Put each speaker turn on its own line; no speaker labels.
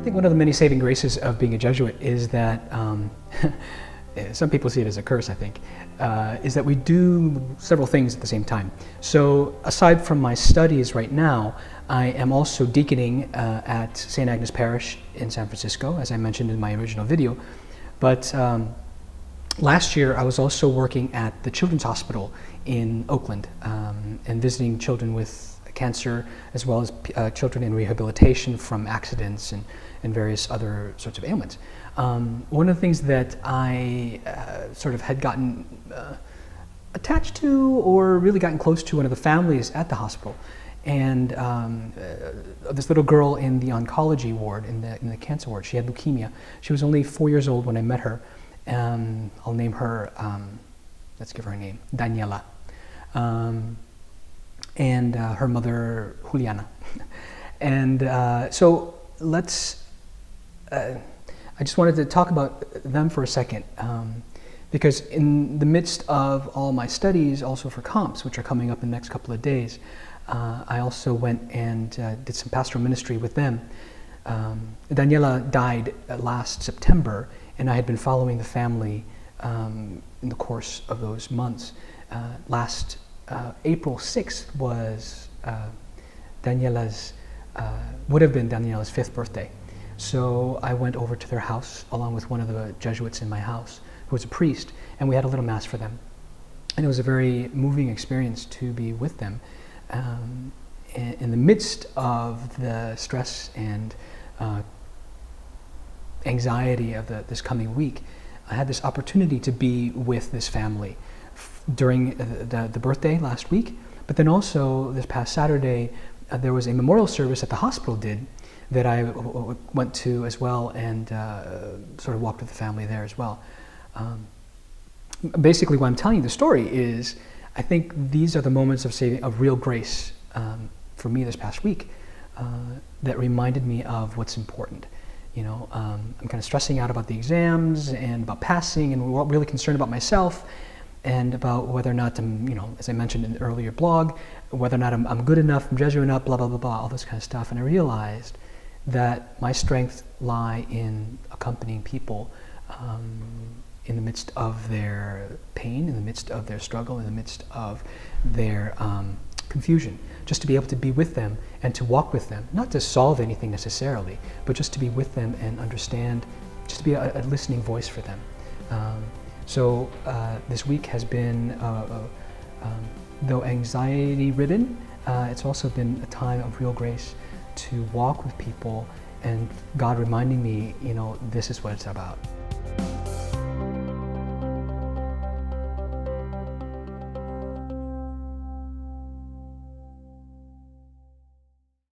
think one of the many saving graces of being a Jesuit is that, some people see it as a curse, I think, is that we do several things at the same time. So aside from my studies right now, I am also deaconing at St. Agnes Parish in San Francisco, as I mentioned in my original video. But last year I was also working at the Children's Hospital in Oakland and visiting children with cancer, as well as children in rehabilitation from accidents and various other sorts of ailments. One of the things that I sort of had gotten attached to, or really gotten close to, one of the families at the hospital, and this little girl in the oncology ward, in the cancer ward. She had leukemia. She was only 4 years old when I met her. I'll name her, let's give her a name, Daniela. And her mother, Juliana. And so I just wanted to talk about them for a second, because in the midst of all my studies, also for comps, which are coming up in the next couple of days, I also went and did some pastoral ministry with them. Daniela died last September, and I had been following the family in the course of those months. Last April 6th was Daniela's, would have been Daniela's 5th birthday. So I went over to their house along with one of the Jesuits in my house, who was a priest, and we had a little mass for them. And it was a very moving experience to be with them. In the midst of the stress and anxiety of this coming week, I had this opportunity to be with this family during the birthday last week, but then also this past Saturday, there was a memorial service that the hospital did that I went to as well, and sort of walked with the family there as well. Basically, why I'm telling you the story is, I think these are the moments of real grace for me this past week that reminded me of what's important. You know, I'm kind of stressing out about the exams and about passing, and really concerned about myself and about whether or not I'm, as I mentioned in the earlier blog, whether or not I'm good enough, I'm Jesuit enough, blah, blah, blah, blah, all this kind of stuff. And I realized that my strength lie in accompanying people in the midst of their pain, in the midst of their struggle, in the midst of their confusion. Just to be able to be with them and to walk with them, not to solve anything necessarily, but just to be with them and understand, just to be a listening voice for them. So this week has been, though anxiety-ridden, it's also been a time of real grace to walk with people, and God reminding me, this is what it's about.